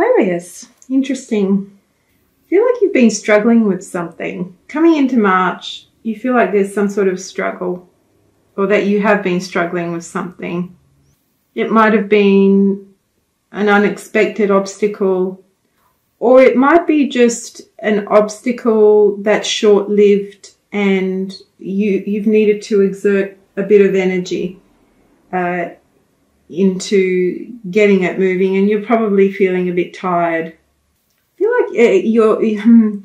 Aquarius, interesting. I feel like you've been struggling with something. Coming into March, you feel like there's some sort of struggle, or that you have been struggling with something. It might have been an unexpected obstacle, or it might be just an obstacle that's short-lived and you've needed to exert a bit of energy into getting it moving, and you're probably feeling a bit tired. I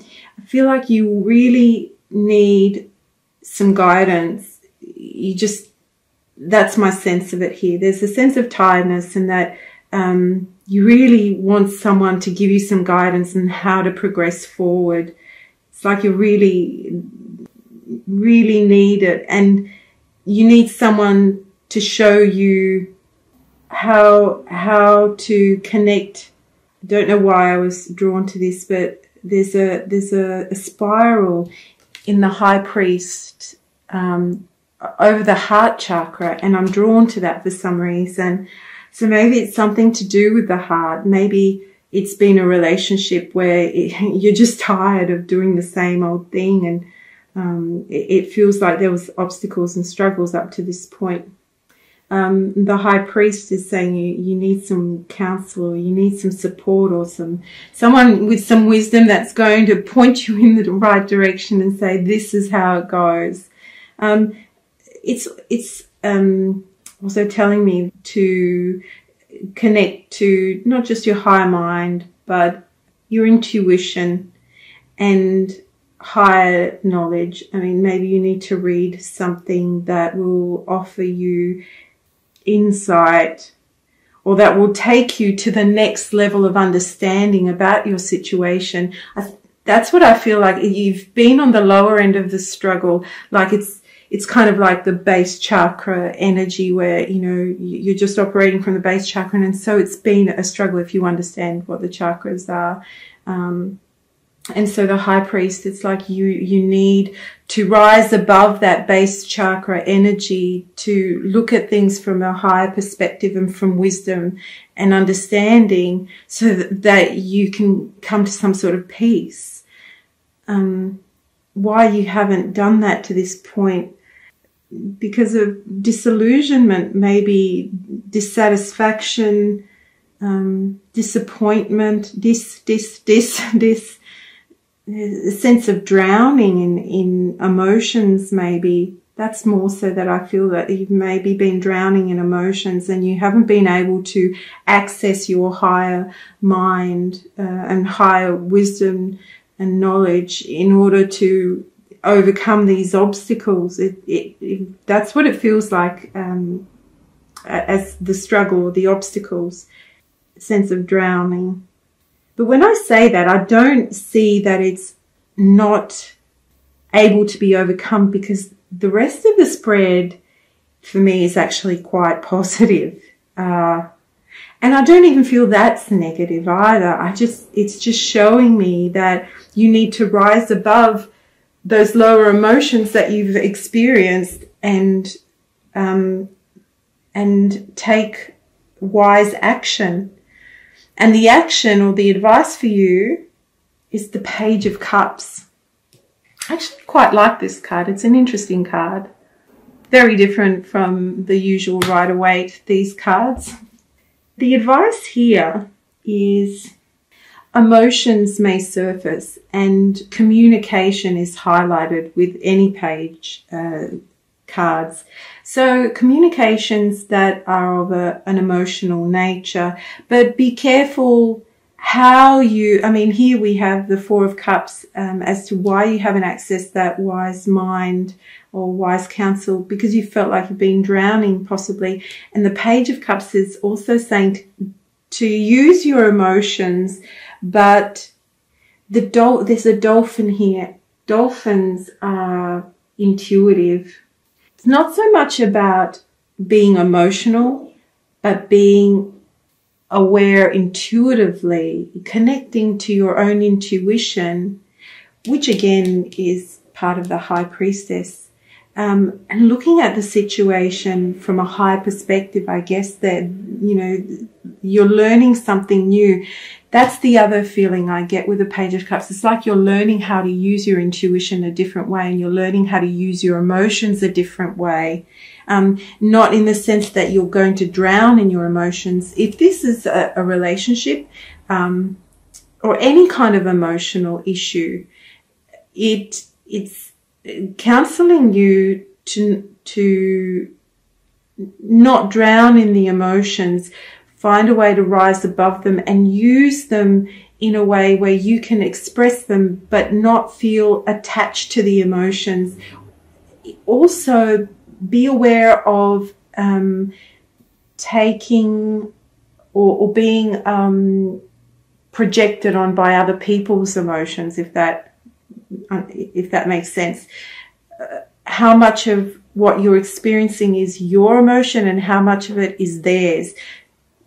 feel like you really need some guidance. That's my sense of it here. There's a sense of tiredness, and that you really want someone to give you some guidance on how to progress forward. It's like you really, really need it, and you need someone to show you how to connect. I don't know why I was drawn to this, but there's a spiral in the High Priest over the heart chakra, and I'm drawn to that for some reason. So maybe it's something to do with the heart. Maybe it's been a relationship where you're just tired of doing the same old thing, and it feels like there was obstacles and struggles up to this point. The High Priest is saying you need some counsel, or you need some support, or someone with some wisdom that's going to point you in the right direction and say, this is how it goes. It's also telling me to connect to not just your higher mind, but your intuition and higher knowledge. I mean, maybe you need to read something that will offer you insight, or that will take you to the next level of understanding about your situation. That's what I feel like. You've been on the lower end of the struggle, like it's kind of like the base chakra energy, where you're just operating from the base chakra, and so it's been a struggle if you understand what the chakras are. And so the High Priest, it's like you need to rise above that base chakra energy to look at things from a higher perspective and from wisdom and understanding, so that you can come to some sort of peace. Why you haven't done that to this point? Because of disillusionment, maybe dissatisfaction, disappointment, a sense of drowning in emotions. Maybe that's more so, that I feel that you've maybe been drowning in emotions, and you haven't been able to access your higher mind and higher wisdom and knowledge in order to overcome these obstacles. That's what it feels like as the struggle or the obstacles, a sense of drowning. But when I say that, I don't see that it's not able to be overcome, because the rest of the spread for me is actually quite positive. And I don't even feel that's negative either. It's just showing me that you need to rise above those lower emotions that you've experienced and take wise action. And the action, or the advice for you, is the Page of Cups. I actually quite like this card. It's an interesting card. Very different from the usual Rider-Waite, these cards. The advice here is emotions may surface, and communication is highlighted with any page cards. So communications that are of an emotional nature, but be careful how here we have the Four of Cups as to why you haven't accessed that wise mind or wise counsel, because you felt like you've been drowning possibly. And the Page of Cups is also saying to use your emotions, but there's a dolphin here. Dolphins are intuitive. It's not so much about being emotional, but being aware intuitively, connecting to your own intuition, which again is part of the High Priestess, and looking at the situation from a high perspective. I guess that, you're learning something new That's the other feeling I get with the Page of Cups. It's like you're learning how to use your intuition a different way, and you're learning how to use your emotions a different way. Not in the sense that you're going to drown in your emotions. If this is a relationship, or any kind of emotional issue, it's counseling you to not drown in the emotions. Find a way to rise above them and use them in a way where you can express them but not feel attached to the emotions. Also, be aware of taking or being projected on by other people's emotions, if that makes sense. How much of what you're experiencing is your emotion and how much of it is theirs.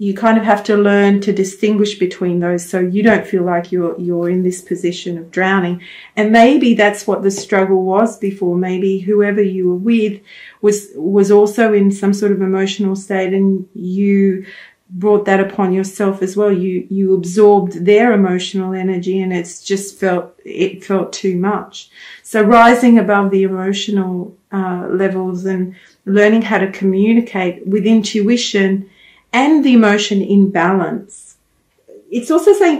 You kind of have to learn to distinguish between those so you don't feel like you're in this position of drowning. And maybe that's what the struggle was before. Maybe whoever you were with was also in some sort of emotional state, and you brought that upon yourself as well. You absorbed their emotional energy, and it felt too much. So rising above the emotional levels and learning how to communicate with intuition and the emotion in balance. It's also saying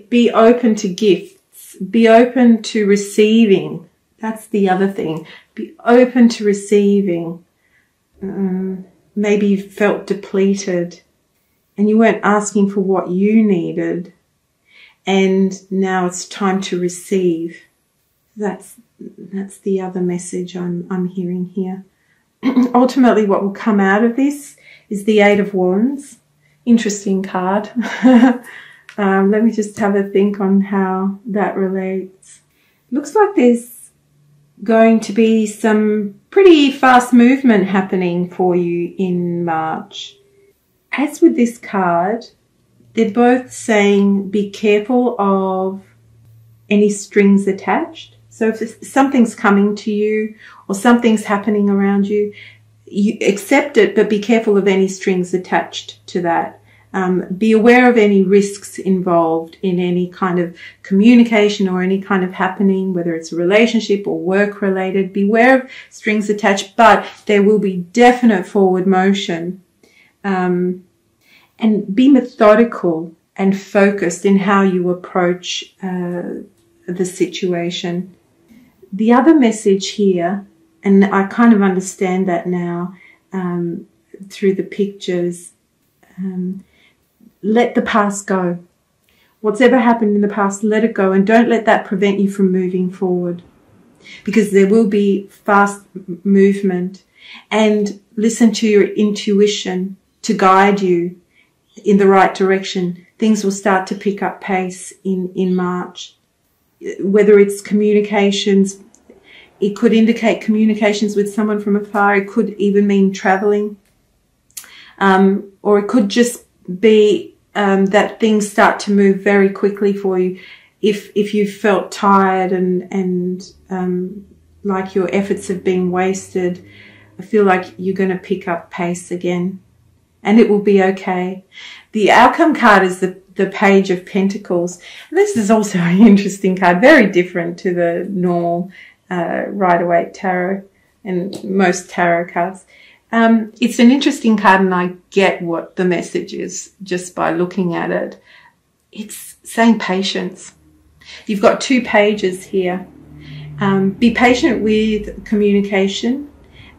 be open to gifts, be open to receiving. That's the other thing. Be open to receiving. Maybe you felt depleted and you weren't asking for what you needed, and now it's time to receive. That's the other message I'm hearing here. Ultimately, what will come out of this is the Eight of Wands. Interesting card. Let me just have a think on how that relates. Looks like there's going to be some pretty fast movement happening for you in March. As with this card, they're both saying be careful of any strings attached. So if something's coming to you or something's happening around you, you accept it, but be careful of any strings attached to that. Be aware of any risks involved in any kind of communication or any kind of happening, whether it's a relationship or work related. Beware of strings attached, but there will be definite forward motion. And be methodical and focused in how you approach the situation. The other message here, and I kind of understand that now through the pictures, let the past go. What's ever happened in the past, let it go, and don't let that prevent you from moving forward, because there will be fast movement. And listen to your intuition to guide you in the right direction. Things will start to pick up pace in March. Whether it's communications, it could indicate communications with someone from afar. It could even mean traveling. Or it could just be that things start to move very quickly for you. If you felt tired and like your efforts have been wasted, I feel like you're going to pick up pace again. And it will be okay. The outcome card is the Page of Pentacles. This is also an interesting card, very different to the normal Rider-Waite Tarot and most tarot cards. It's an interesting card, and I get what the message is just by looking at it. It's saying patience. You've got two pages here. Be patient with communication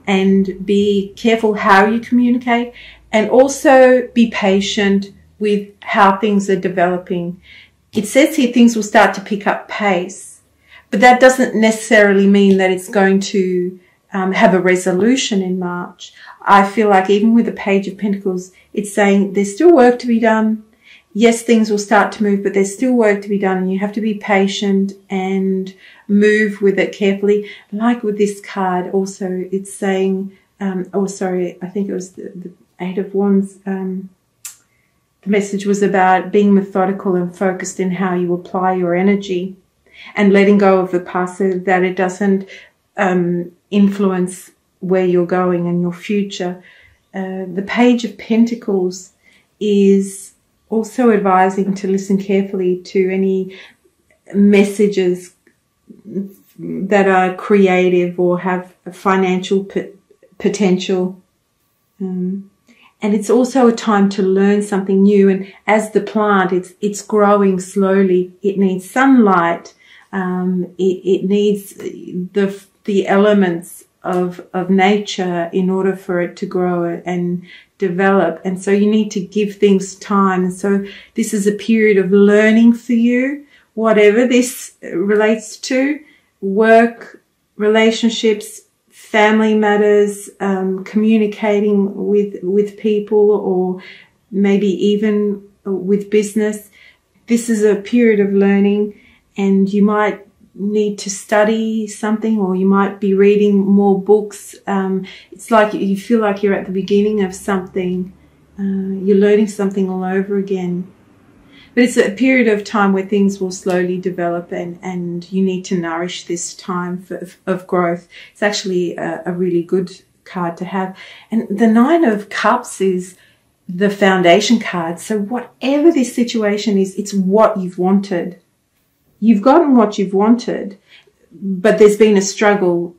and be careful how you communicate, and also be patient with how things are developing. It says here things will start to pick up pace, but that doesn't necessarily mean that it's going to have a resolution in March. I feel like even with the Page of Pentacles, it's saying there's still work to be done. Yes, things will start to move, but there's still work to be done, and you have to be patient and move with it carefully. Like with this card also, it's saying, I think it was the Eight of Wands. The message was about being methodical and focused in how you apply your energy and letting go of the past so that it doesn't influence where you're going and your future. The Page of Pentacles is also advising to listen carefully to any messages that are creative or have a financial potential. And it's also a time to learn something new. And as the plant, it's growing slowly. It needs sunlight. It needs the elements of nature in order for it to grow and develop. And so you need to give things time. And so this is a period of learning for you, whatever this relates to: work, relationships, family matters, communicating with people, or maybe even with business. This is a period of learning, and you might need to study something, or you might be reading more books. It's like you feel like you're at the beginning of something. You're learning something all over again. But it's a period of time where things will slowly develop, and you need to nourish this time of growth. It's actually a really good card to have. And the Nine of Cups is the foundation card. So whatever this situation is, it's what you've wanted. You've gotten what you've wanted, but there's been a struggle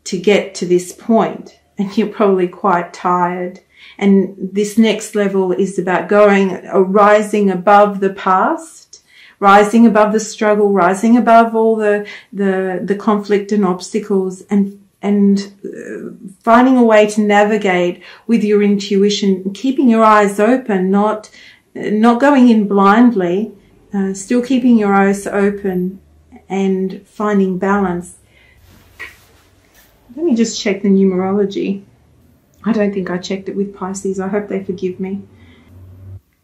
to get to this point, and you're probably quite tired. And this next level is about rising above the past, rising above the struggle, rising above all the conflict and obstacles, and finding a way to navigate with your intuition, keeping your eyes open, not going in blindly, still keeping your eyes open and finding balance. Let me just check the numerology. I don't think I checked it with Pisces. I hope they forgive me.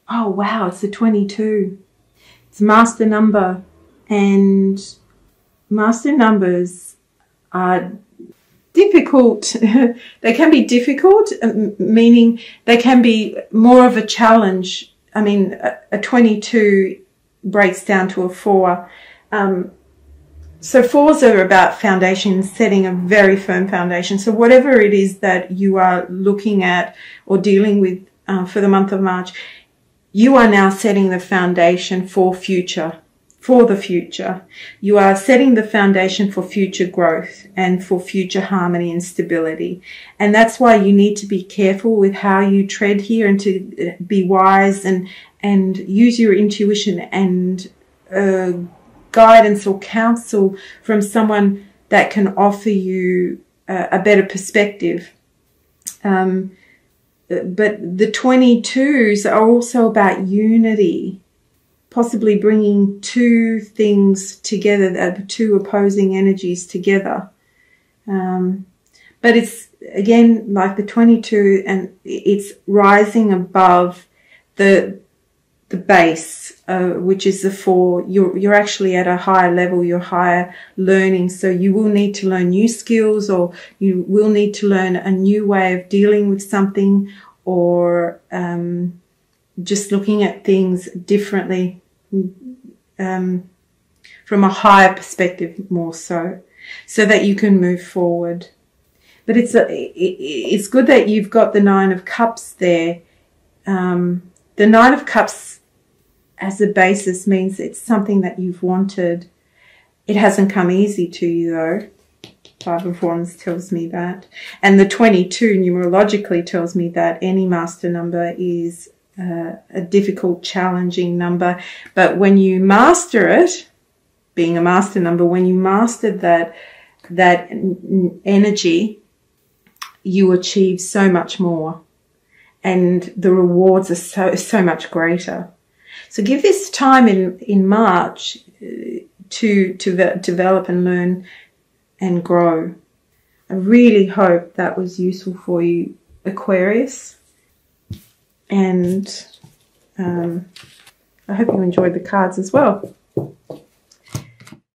Oh, wow, it's the 22. It's a master number, and master numbers are difficult. They can be difficult, meaning they can be more of a challenge. I mean, a 22 breaks down to a 4. So 4s are about foundation, setting a very firm foundation. So whatever it is that you are looking at or dealing with for the month of March, you are now setting the foundation for the future. You are setting the foundation for future growth and for future harmony and stability. And that's why you need to be careful with how you tread here, and to be wise and use your intuition and guidance or counsel from someone that can offer you a better perspective. But the 22s are also about unity, possibly bringing two things together, two opposing energies together. But it's, again, like the 22, and it's rising above the base, which is the 4. You're actually at a higher level, you're higher learning. So you will need to learn new skills, or you will need to learn a new way of dealing with something, or just looking at things differently, from a higher perspective more so that you can move forward. But it's good that you've got the 9 of Cups there. The 9 of Cups as a basis means it's something that you've wanted. It hasn't come easy to you, though. 5 of Wands tells me that. And the 22 numerologically tells me that any master number is a difficult, challenging number. But when you master it, being a master number, when you master that energy, you achieve so much more. And the rewards are so much greater. So give this time in March to develop and learn and grow. I really hope that was useful for you, Aquarius. And I hope you enjoyed the cards as well.